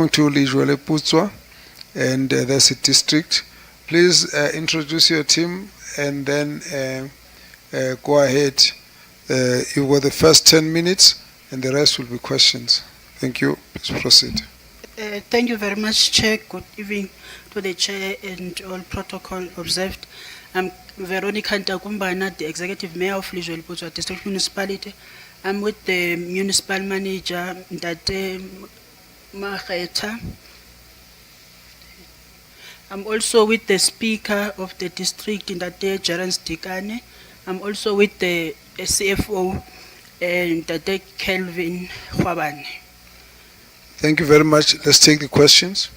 To Lijwele Putswa, and that's a district. Please introduce your team and then go ahead. You were the first 10 minutes and the rest will be questions. Thank you. Please proceed. Thank you very much, Chair. Good evening to the Chair and all protocol observed. I'm Veronica Ntakumbana, the Executive Mayor of Lijwele Putswa District Municipality. I'm with the Municipal Manager, Ndate Maheta. I'm also with the Speaker of the District, Ndate Gerance Dikane. I'm also with the CFO, Ndate Kelvin Khwabane. Thank you very much. Let's take the questions.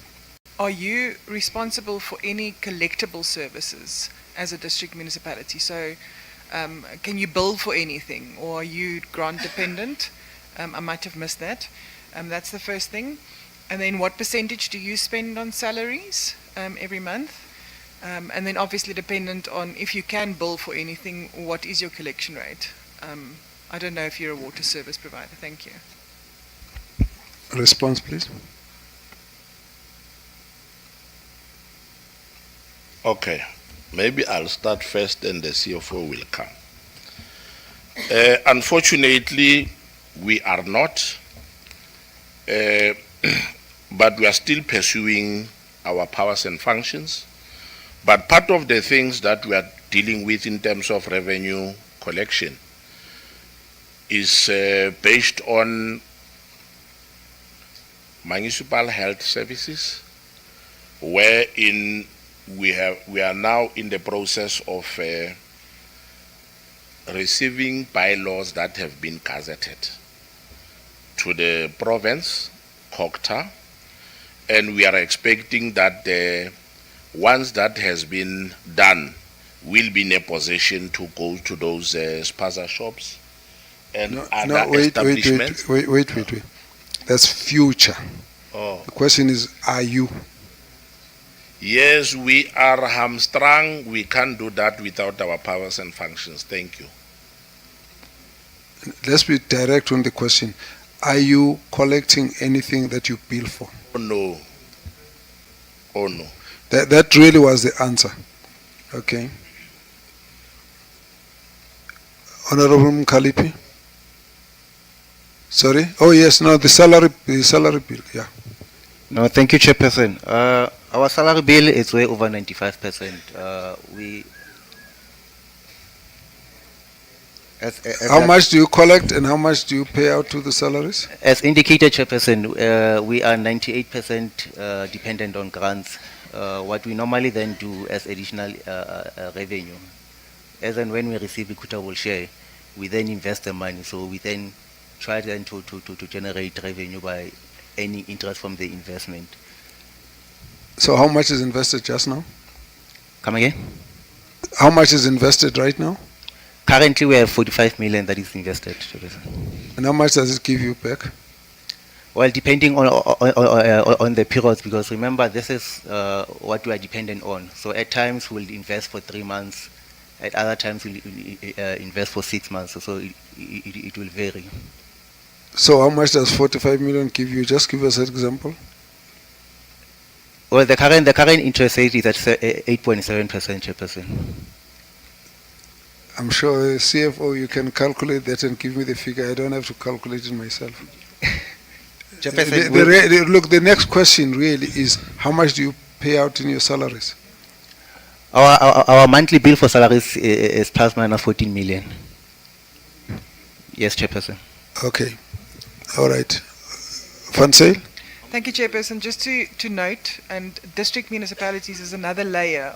Are you responsible for any collectible services as a district municipality? So can you bill for anything, or are you grant dependent? I might have missed that. That's the first thing. And then what percentage do you spend on salaries every month? And then obviously dependent on if you can bill for anything, what is your collection rate? I don't know if you're a water service provider. Thank you. Response, please. Okay, maybe I'll start first and the CFO will come. Unfortunately, we are not, but we are still pursuing our powers and functions. But part of the things that we are dealing with in terms of revenue collection is based on municipal health services, wherein we are now in the process of receiving bylaws that have been gazetted to the province, COGTA, and we are expecting that once that has been done, we'll be in a position to go to those spaza shops and other establishments. Wait. That's future. Oh. The question is, are you? Yes, we are hamstrung. We can't do that without our powers and functions. Thank you. Let's be direct on the question. Are you collecting anything that you bill for? Oh, no. Oh, no. That really was the answer. Okay. Honorable Mkalipi. Sorry? Oh, yes, no, the salary bill, yeah. No, thank you, Chairperson. Our salary bill is way over 95%. How much do you collect and how much do you pay out to the salaries? As indicated, Chairperson, we are 98% dependent on grants. What we normally then do as additional revenue, as and when we receive equitable share, we then invest the money. So we then try then to generate revenue by any interest from the investment. So how much is invested just now? Come again? How much is invested right now? Currently we have 45 million that is invested. And how much does it give you back? Well, depending on the periods, because remember this is what we are dependent on. So at times we'll invest for 3 months, at other times we'll invest for 6 months. So it will vary. So how much does 45 million give you? Just give us an example. Well, the current interest rate is at 8.7%, Chairperson. I'm sure CFO, you can calculate that and give me the figure. I don't have to calculate it myself. Look, the next question really is, how much do you pay out in your salaries? Our monthly bill for salaries is plus minus 14 million. Yes, Chairperson. Okay. All right. Fansale? Thank you, Chairperson. Just to note, and district municipalities is another layer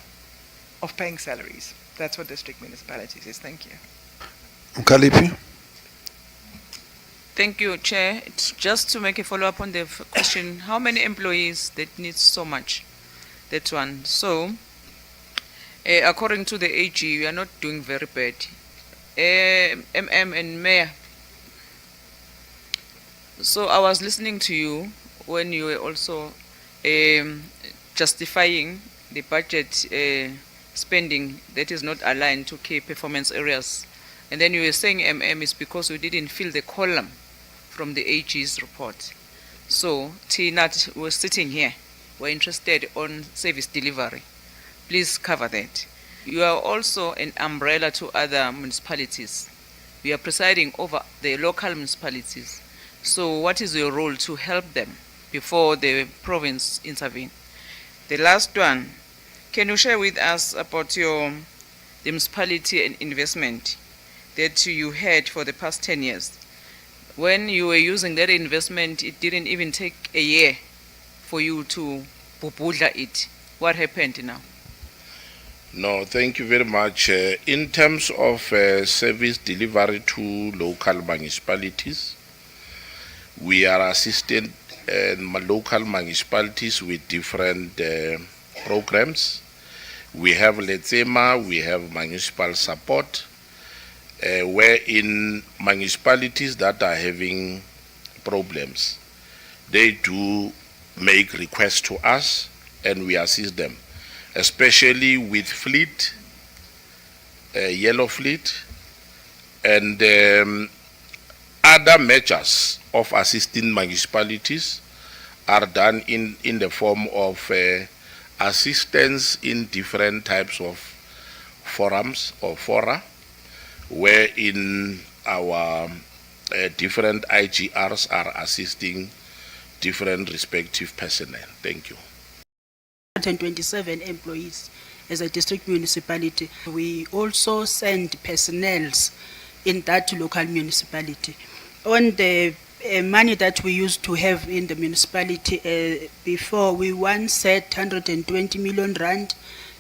of paying salaries. That's what district municipalities is. Thank you. Mkalipi? Thank you, Chair. It's just to make a follow-up on the question, how many employees that needs so much? That's one. So, according to the AG, we are not doing very bad. and Mayor, so I was listening to you when you were also justifying the budget spending that is not aligned to key performance areas. And then you were saying is because we didn't fill the column from the AG's report. So, Tina, we're sitting here. We're interested on service delivery. Please cover that. You are also an umbrella to other municipalities. We are presiding over the local municipalities. So what is your role to help them before the province intervene? The last one, can you share with us about the municipality and investment that you had for the past 10 years? When you were using that investment, it didn't even take a year for you to bubudla it. What happened now? No, thank you very much. In terms of service delivery to local municipalities, we are assisting local municipalities with different programs. We have Letsema, we have municipal support, where in municipalities that are having problems, they do make requests to us and we assist them, especially with fleet, yellow fleet, and other measures of assisting municipalities are done in the form of assistance in different types of forums or fora, wherein our different IGRs are assisting different respective personnel. Thank you. 127 employees as a district municipality. We also send personnels in that local municipality. On the money that we used to have in the municipality, before we once said 120 million rand,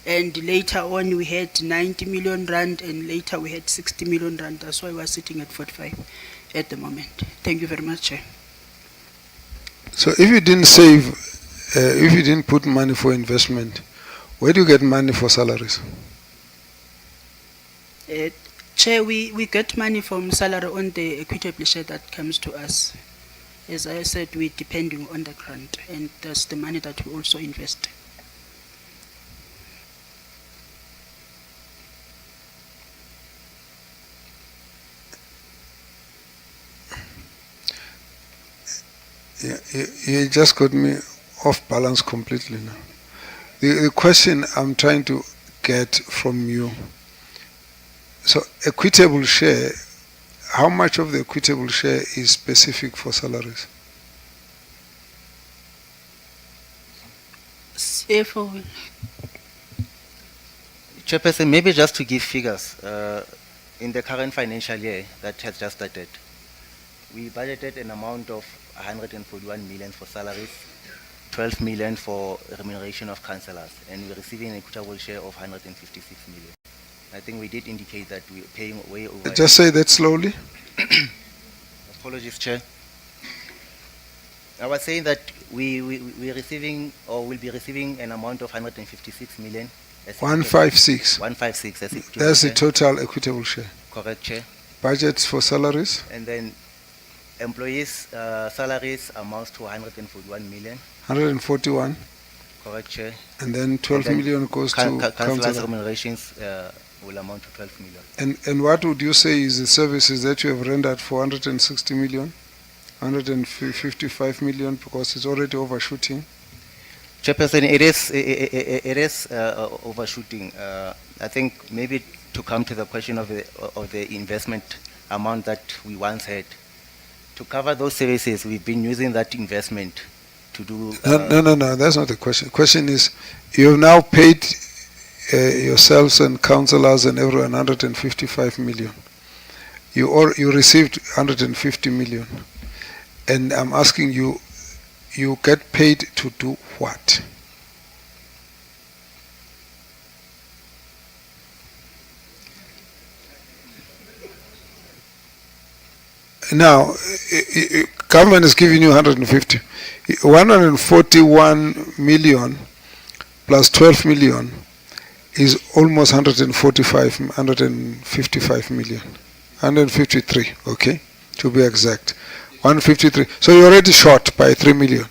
and later on we had 90 million rand, and later we had 60 million rand. That's why we're sitting at 45 at the moment. Thank you very much, Chair. So if you didn't save, if you didn't put money for investment, where do you get money for salaries? Chair, we get money from salary on the equitable share that comes to us. As I said, we're depending on the grant, and that's the money that we also invest. Yeah, you just got me off balance completely now. The question I'm trying to get from you, so equitable share, how much of the equitable share is specific for salaries? CFO. Chairperson, maybe just to give figures, in the current financial year that has just started, we budgeted an amount of 141 million for salaries, 12 million for remuneration of councillors, and we're receiving an equitable share of 156 million. I think we did indicate that we're paying way over. Just say that slowly. Apologies, Chair. I was saying that we're receiving, or will be receiving, an amount of 156 million. 156. 156. That's the total equitable share. Correct, Chair. Budgets for salaries? And then employees' salaries amounts to 141 million. 141. Correct, Chair. And then 12 million goes to councillors' councillors. remunerations will amount to 12 million. And what would you say is the services that you have rendered for 160 million? 155 million, because it's already overshooting? Chairperson, it is overshooting. I think maybe to come to the question of the investment amount that we once had, to cover those services, we've been using that investment to do. No, that's not the question. The question is, you have now paid yourselves and councillors and everyone 155 million. You received 150 million. And I'm asking you, you get paid to do what? Now, government is giving you 150. 141 million plus 12 million is almost 155 million. 153, okay, to be exact. 153. So you're already short by 3 million.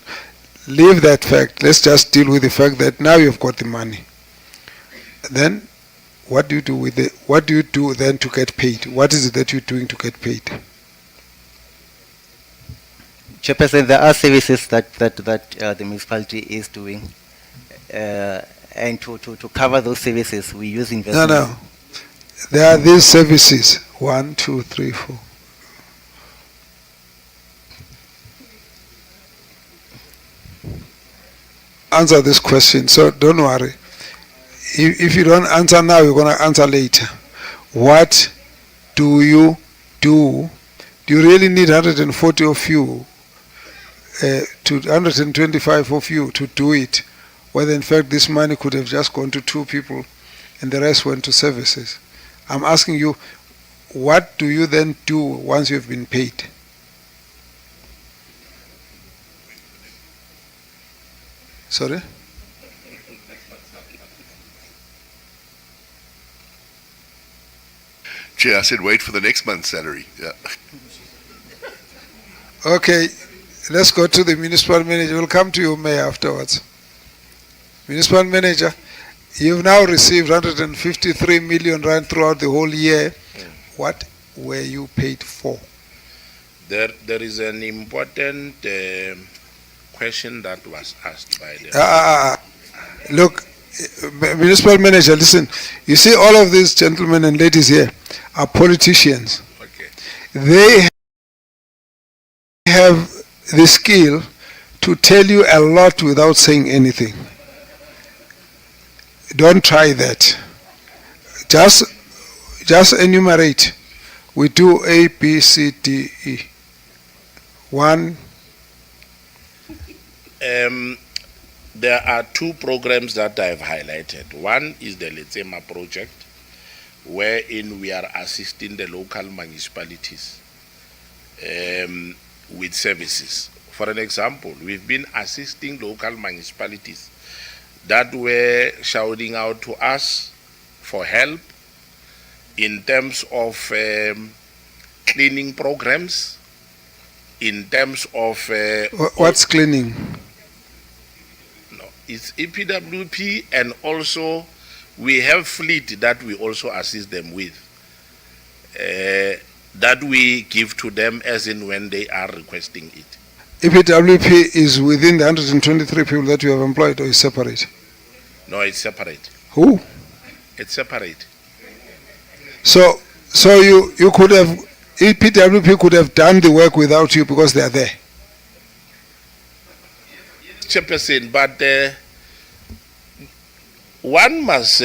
Leave that fact. Let's just deal with the fact that now you've got the money. Then, what do you do with it? What do you do then to get paid? What is it that you're doing to get paid? Chairperson, there are services that the municipality is doing, and to cover those services, we use No, investment. no. There are these services. 1, 2, 3, 4. Answer this question, so don't worry. If you don't answer now, you're going to answer later. What do you do? Do you really need 140 of you, to 125 of you to do it? Whether in fact this money could have just gone to 2 people and the rest went to services. I'm asking you, what do you then do once you've been paid? Sorry? Chair, I said wait for the next month's salary. Yeah. Okay, let's go to the municipal manager. We'll come to you, Mayor, afterwards. Municipal manager, you've now received 153 million rand throughout the whole year. What were you paid for? There is an important question that was asked by the... Look, municipal manager, listen. You see, all of these gentlemen and ladies here are politicians. Okay. They have the skill to tell you a lot without saying anything. Don't try that. Just enumerate. We do A, B, C, D, E. 1. There are 2 programs that I've highlighted. One is the Letsema project, wherein we are assisting the local municipalities with services. For an example, we've been assisting local municipalities that were shouting out to us for help in terms of cleaning programs, in terms of... What's cleaning? No, it's EPWP, and also we have fleet that we also assist them with, that we give to them as in when they are requesting it. EPWP is within the 123 people that you have employed, or is separate? No, it's separate. Who? It's separate. So you could have, EPWP could have done the work without you because they are there. Chairperson, but one must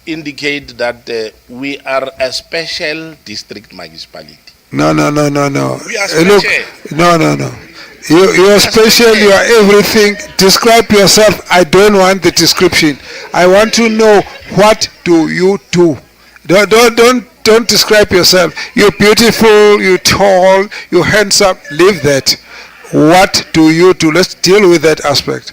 indicate that we are a special district municipality. No. We are Look, special. no. You are special, you are everything. Describe yourself. I don't want the description. I want to know, what do you do? Don't describe yourself. You're beautiful, you're tall, you're handsome. Leave that. What do you do? Let's deal with that aspect.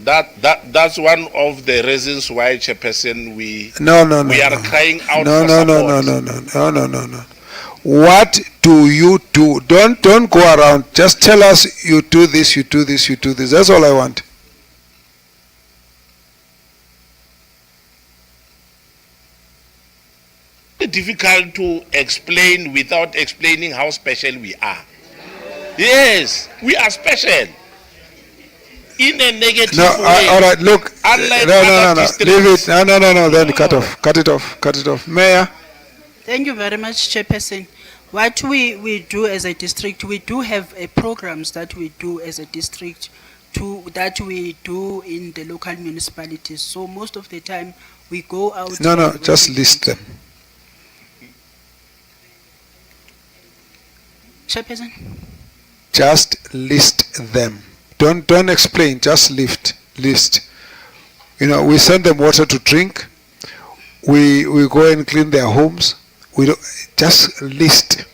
That's one of the reasons why, Chairperson, we are crying out No. for support. No. What do you do? Don't go around. Just tell us you do this, you do this, you do this. That's all I want. It's difficult to explain without explaining how special we are. Yes, we are special. In a negative way. All right, look. Unlike No. other Leave it. districts. No. Then cut it off. Mayor. Thank you very much, Chairperson. What we do as a district, we do have programs that we do as a district that we do in the local municipalities. So most of the time we go out. No, just list them. Chairperson? Just list them. Don't explain, just list. You know, we send them water to drink. We go and clean their homes. We don't, just list.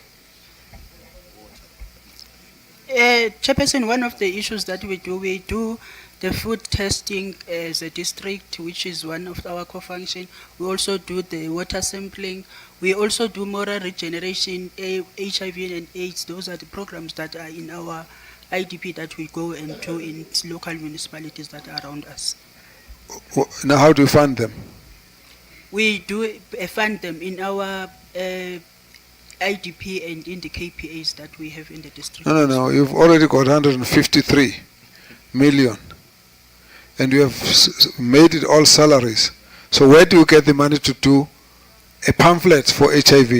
Chairperson, one of the issues that we do the food testing as a district, which is one of our core functions. We also do the water sampling. We also do moral regeneration, HIV and AIDS. Those are the programs that are in our IDP that we go and do in local municipalities that are around us. Now, how do you fund them? We do fund them in our IDP and in the KPAs that we have in the district. No. You've already got 153 million. And you have made it all salaries. So where do you get the money to do a pamphlet for HIV?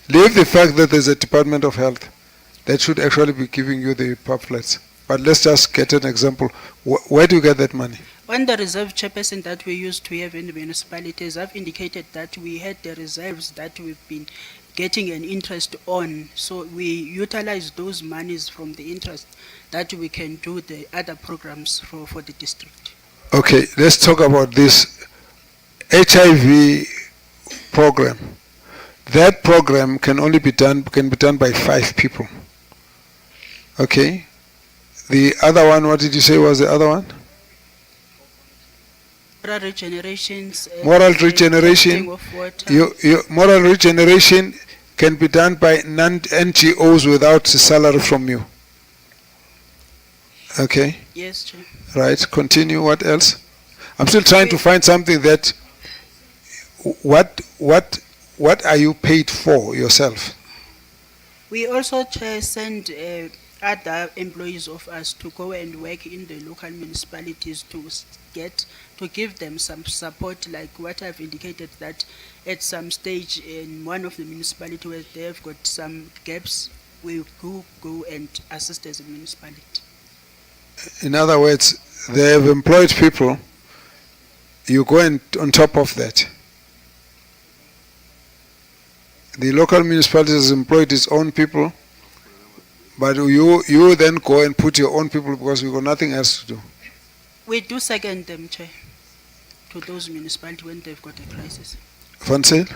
Leave the fact that there's a Department of Health that should actually be giving you the pamphlets. But let's just get an example. Where do you get that money? On the reserve chairperson that we used to have in the municipalities, I've indicated that we had the reserves that we've been getting an interest on. So we utilize those monies from the interest that we can do the other programs for the district. Okay, let's talk about this HIV program. That program can be done by 5 people. Okay? The other one, what did you say was the other one? Moral regenerations. Moral regeneration. Of water. Moral regeneration can be done by non-NGOs without salary from you. Okay? Yes, Chair. Right, continue. What else? I'm still trying to find something that, what are you paid for yourself? We also, Chair, send other employees of us to go and work in the local municipalities to give them some support, like what I've indicated, that at some stage in one of the municipalities where they have got some gaps, we go and assist as a municipality. In other words, they have employed people, you go and on top of that. The local municipality has employed its own people, but you then go and put your own people because we've got nothing else to do. We do second them, Chair, to those municipalities when they've got a crisis. Van Zyl?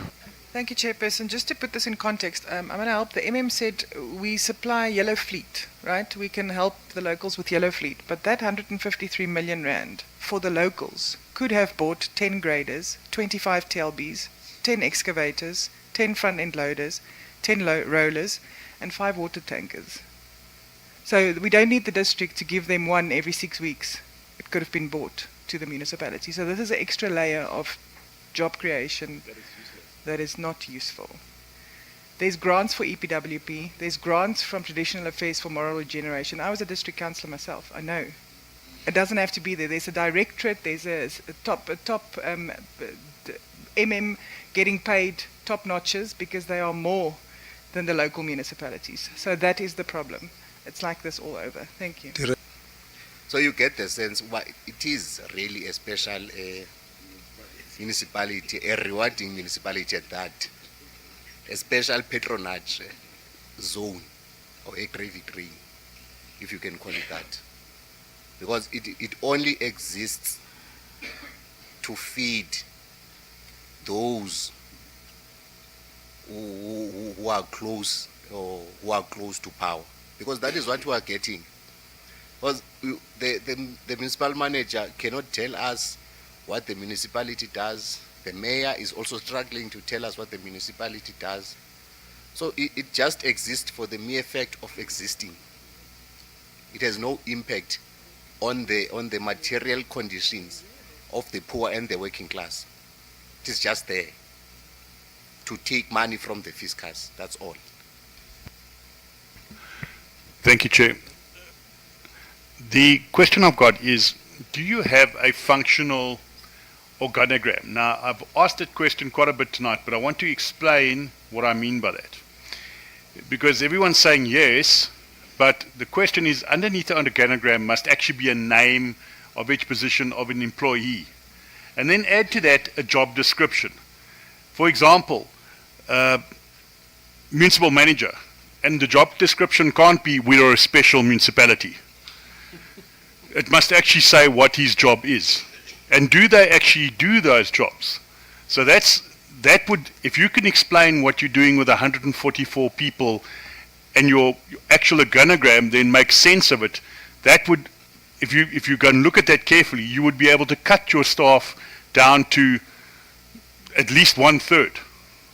Thank you, Chairperson. Just to put this in context, I'm going to help. The MM said we supply yellow fleet, right? We can help the locals with yellow fleet. But that 153 million rand for the locals could have bought 10 graders, 25 TLBs, 10 excavators, 10 front-end loaders, 10 rollers, and 5 water tankers. So we don't need the district to give them one every 6 weeks. It could have been bought to the municipality. So this is an extra layer of job creation that is not useful. There's grants for EPWP. There's grants from Traditional Affairs for Moral Regeneration. I was a district councillor myself. I know. It doesn't have to be there. There's a directorate. There's a top MM getting paid top notches because they are more than the local municipalities. So that is the problem. It's like this all over. Thank you. So you get the sense why it is really a special municipality, a rewarding municipality at that, a special patronage zone or a gravy train, if you can call it that. Because it only exists to feed those who are close or who are close to power. Because that is what we are getting. Because the municipal manager cannot tell us what the municipality does. The mayor is also struggling to tell us what the municipality does. So it just exists for the mere fact of existing. It has no impact on the material conditions of the poor and the working class. It is just there to take money from the fiscus. That's all. Thank you, Chair. The question I've got is, do you have a functional organogram? Now, I've asked that question quite a bit tonight, but I want to explain what I mean by that. Because everyone's saying yes, but the question is, underneath the organogram must actually be a name of each position of an employee. And then add to that a job description. For example, municipal manager. And the job description can't be, we are a special municipality. It must actually say what his job is. And do they actually do those jobs? So that would, if you can explain what you're doing with 144 people and your actual organogram then makes sense of it, that would, if you go and look at that carefully, you would be able to cut your staff down to at least 1/3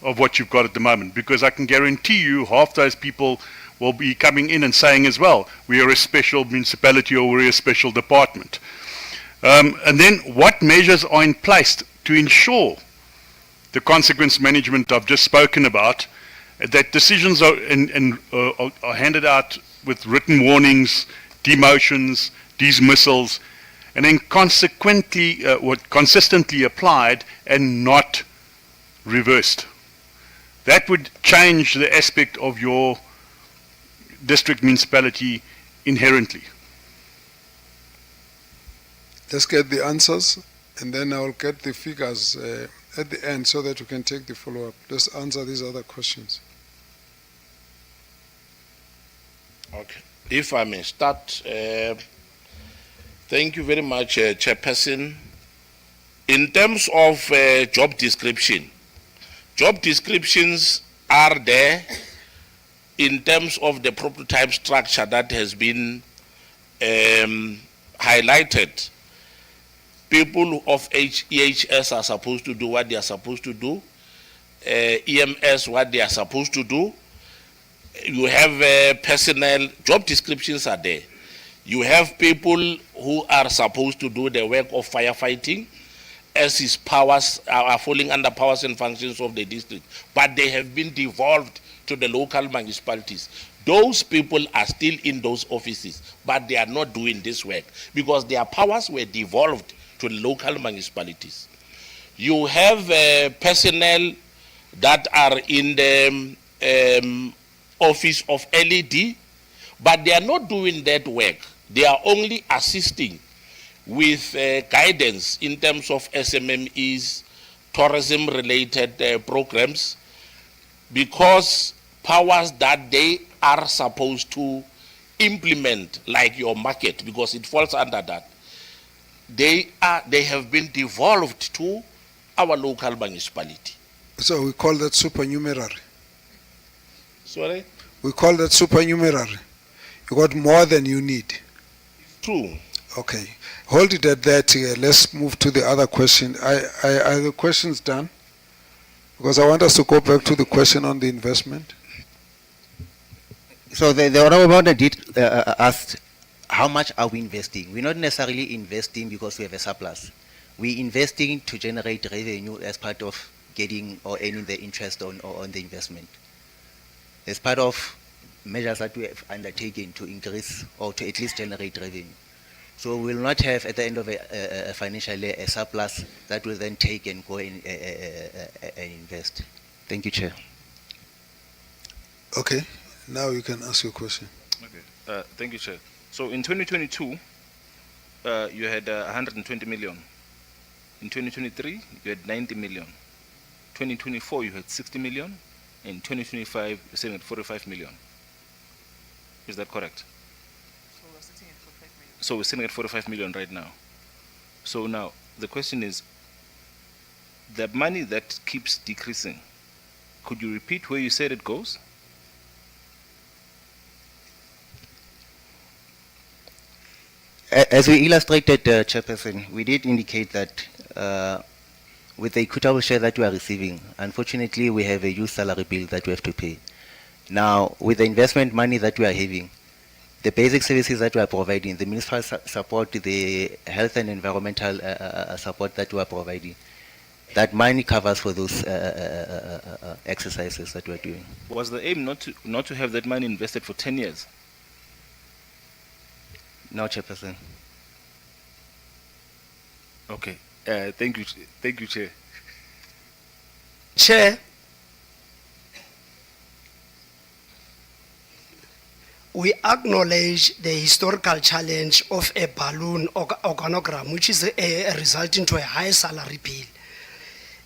of what you've got at the moment, because I can guarantee you half those people will be coming in and saying as well, we are a special municipality or we're a special department. And then what measures are in place to ensure the consequence management I've just spoken about, that decisions are are handed out with written warnings, demotions, dismissals, and then consequently, consistently applied and not reversed. That would change the aspect of your district municipality inherently. Let's get the answers, and then I'll get the figures at the end so that we can take the follow-up. Let's answer these other questions. Okay. If I may start, thank you very much, Chairperson. In terms of job description, job descriptions are there in terms of the prototype structure that has been highlighted. People of EHS are supposed to do what they are supposed to do, EMS what they are supposed to do. You have personnel, job descriptions are there. You have people who are supposed to do the work of firefighting, as his powers are falling under powers and functions of the district, but they have been devolved to the local municipalities. Those people are still in those offices, but they are not doing this work because their powers were devolved to the local municipalities. You have personnel that are in the office of LED, but they are not doing that work. They are only assisting with guidance in terms of SMMEs, tourism-related programs, because powers that they are supposed to implement, like your market, because it falls under that, they have been devolved to our local municipality. So we call that supernumerary. Sorry? We call that supernumerary. You got more than you need. True. Okay. Hold it at that. Let's move to the other question. Are the questions done? Because I want us to go back to the question on the investment. So the honorable member did ask, how much are we investing? We're not necessarily investing because we have a surplus. We're investing to generate revenue as part of getting or earning the interest on the investment. As part of measures that we have undertaken to increase or to at least generate revenue. So we will not have at the end of a financial year a surplus that will then take and go and invest. Thank you, Chair. Okay. Now you can ask your question. Okay. Thank you, Chair. So in 2022, you had 120 million. In 2023, you had 90 million. 2024, you had 60 million. In 2025, you're sitting at 45 million. Is that correct? So we're sitting at 45 million right now. So now, the question is, the money that keeps decreasing, could you repeat where you said it goes? As we illustrated, Chairperson, we did indicate that with the equitable share that we are receiving, unfortunately, we have a huge salary bill that we have to pay. Now, with the investment money that we are having, the basic services that we are providing, the municipal support, the health and environmental support that we are providing, that money covers for those exercises that we are doing. Was the aim not to have that money invested for 10 years? No, Chairperson. Okay. Thank you, Chair. Chair, we acknowledge the historical challenge of a balloon organogram, which is a resulting to a high salary bill.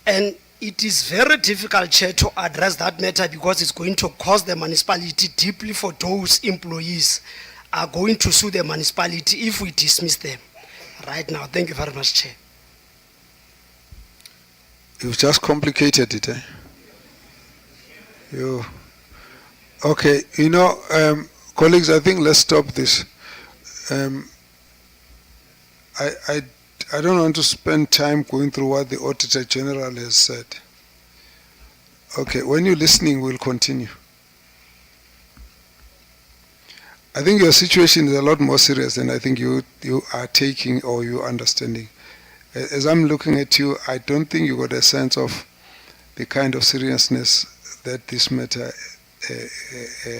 And it is very difficult, Chair, to address that matter because it's going to cost the municipality deeply for those employees are going to sue the municipality if we dismiss them right now. Thank you very much, Chair. You've just complicated it, eh? Okay, colleagues, I think let's stop this. I don't want to spend time going through what the Auditor General has said. Okay, when you're listening, we'll continue. I think your situation is a lot more serious than I think you are taking or you understanding. As I'm looking at you, I don't think you got a sense of the kind of seriousness that this matter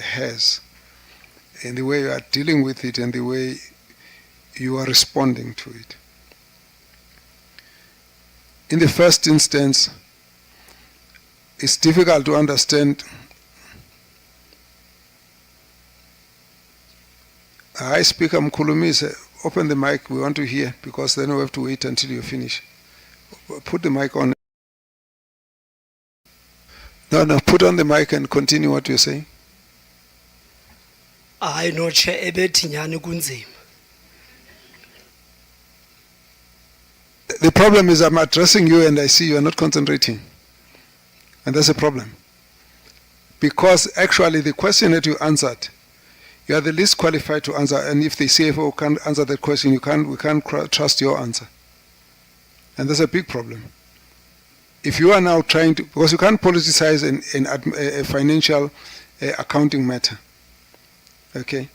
has, and the way you are dealing with it and the way you are responding to it. In the first instance, it's difficult to understand. Hi, Speaker Mkhulumise, open the mic, we want to hear, because then we have to wait until you finish. Put the mic on. No, put on the mic and continue what you're saying. I know Chair ebethi nyani kunzima. The problem is I'm addressing you and I see you are not concentrating. And that's a problem. Because actually the question that you answered, you are the least qualified to answer, and if the CFO can't answer that question, we can't trust your answer. And that's a big problem. If you are now trying to, because you can't politicize a financial accounting matter. Okay?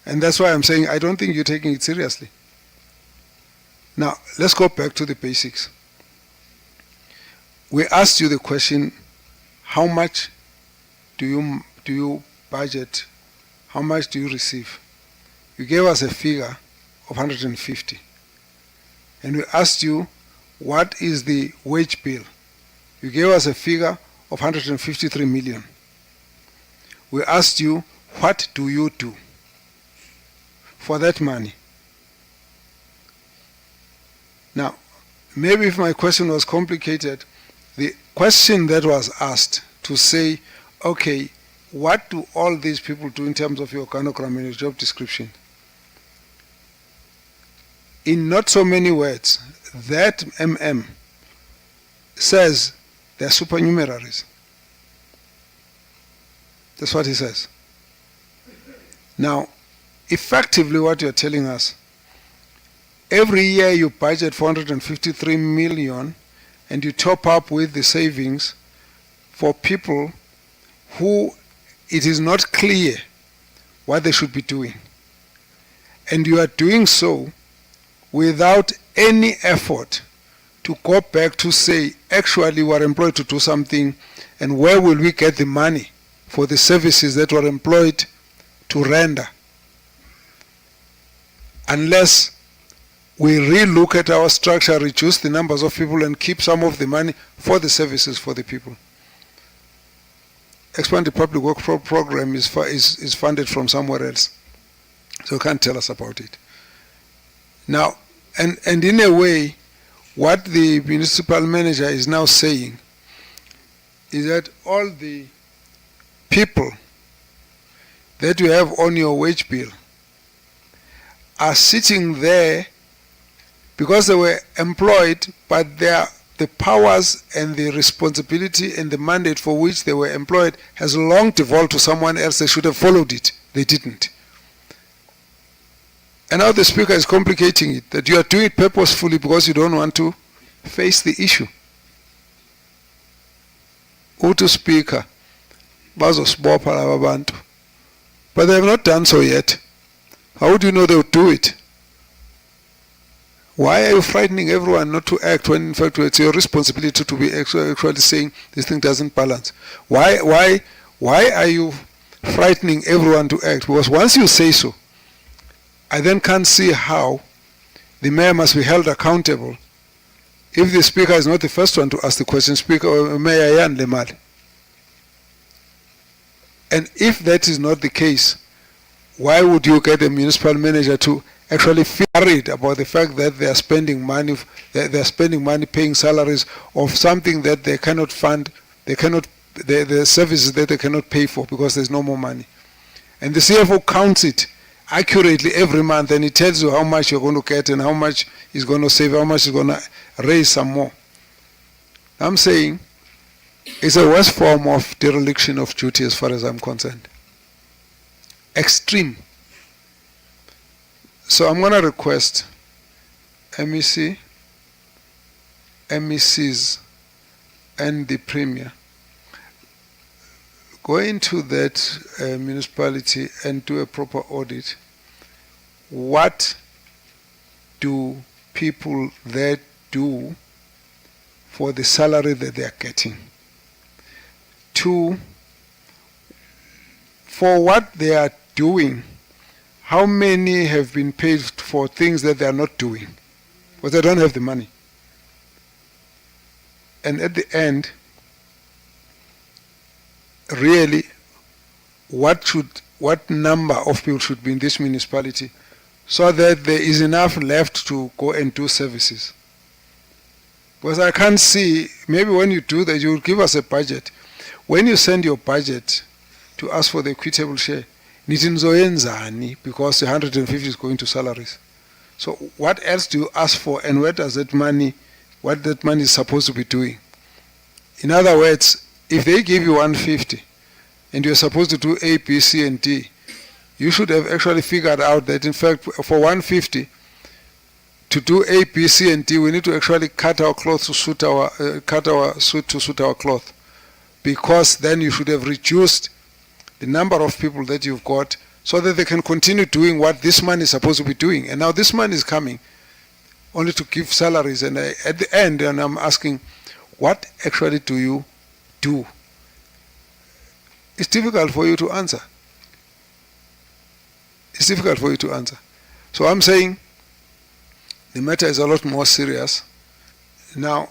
And that's why I'm saying I don't think you're taking it seriously. Now, let's go back to the basics. We asked you the question, how much do you budget? How much do you receive? You gave us a figure of 150. And we asked you, what is the wage bill? You gave us a figure of 153 million. We asked you, what do you do for that money? Now, maybe if my question was complicated, the question that was asked to say, okay, what do all these people do in terms of your organogram and your job description? In not so many words, that MM says they're supernumeraries. That's what he says. Now, effectively what you're telling us, every year you budget 453 million and you top up with the savings for people who it is not clear what they should be doing. And you are doing so without any effort to go back to say, actually we are employed to do something, and where will we get the money for the services that were employed to render? Unless we re-look at our structure, reduce the numbers of people and keep some of the money for the services for the people. Expanded Public Work Program is funded from somewhere else. So you can't tell us about it. Now, and in a way, what the municipal manager is now saying is that all the people that you have on your wage bill are sitting there because they were employed, but the powers and the responsibility and the mandate for which they were employed has long devolved to someone else. They should have followed it. They didn't. And now the Speaker is complicating it, that you are doing it purposefully because you don't want to face the issue. Utu Speaker, bazosibopha laba bantu. But they have not done so yet. How do you know they will do it? Why are you frightening everyone not to act when in fact it's your responsibility to be actually saying this thing doesn't balance? Why are you frightening everyone to act? Because once you say so, I then can't see how the mayor must be held accountable if the Speaker is not the first one to ask the question, Speaker, Mayor Yan Lemali. And if that is not the case, why would you get a municipal manager to actually feel worried about the fact that they are spending money, paying salaries of something that they cannot fund, the services that they cannot pay for because there's no more money. And the CFO counts it accurately every month, and he tells you how much you're going to get and how much he's going to save, how much he's going to raise some more. I'm saying it's a worse form of dereliction of duty as far as I'm concerned. Extreme. So I'm going to request MEC, MECs, and the Premier go into that municipality and do a proper audit. What do people there do for the salary that they are getting? Two, for what they are doing, how many have been paid for things that they are not doing? Because they don't have the money. And at the end, really, what number of people should be in this municipality so that there is enough left to go and do services? Because I can't see, maybe when you do that, you will give us a budget. When you send your budget to ask for the equitable share, nithi nizoyenzani, because the 150 is going to salaries. So what else do you ask for, and where does that money, what that money is supposed to be doing? In other words, if they give you 150 and you're supposed to do A, B, C, and D, you should have actually figured out that in fact for 150 to do A, B, C, and D, we need to actually cut our clothes to suit our suit to suit our cloth, because then you should have reduced the number of people that you've got so that they can continue doing what this money is supposed to be doing. And now this money is coming only to give salaries, and at the end, and I'm asking, what actually do you do? It's difficult for you to answer. It's difficult for you to answer. So I'm saying the matter is a lot more serious. Now,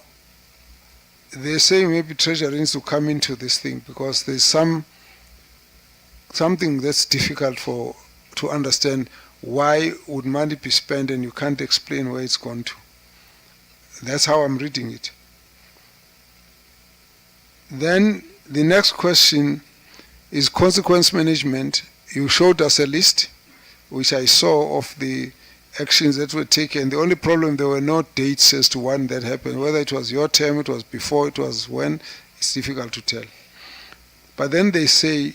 they say maybe Treasury needs to come into this thing because there's something that's difficult to understand. Why would money be spent and you can't explain where it's gone to? That's how I'm reading it. Then the next question is consequence management. You showed us a list, which I saw, of the actions that were taken. The only problem, there were no dates as to when that happened. Whether it was your term, it was before, it was when, it's difficult to tell. But then they say,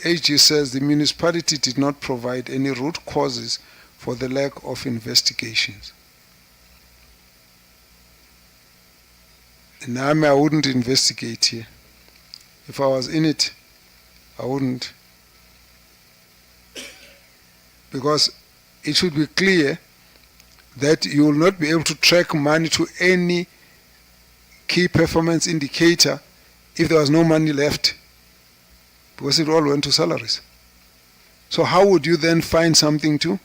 AG says the municipality did not provide any root causes for the lack of investigations. And I wouldn't investigate here. If I was in it, I wouldn't. Because it should be clear that you will not be able to track money to any key performance indicator if there was no money left, because it all went to salaries. So how would you then find something to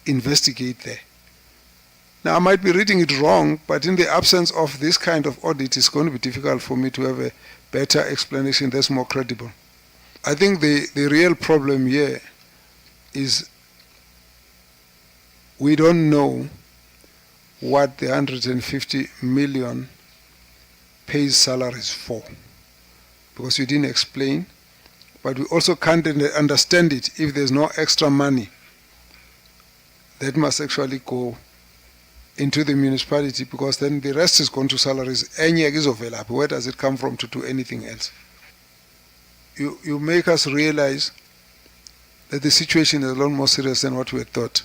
investigate there? Now, I might be reading it wrong, but in the absence of this kind of audit, it's going to be difficult for me to have a better explanation that's more credible. I think the real problem here is we don't know what the 150 million pays salaries for, because you didn't explain, but we also can't understand it if there's no extra money that must actually go into the municipality, because then the rest is going to salaries. Where does it come from to do anything else? You make us realize that the situation is a lot more serious than what we had thought.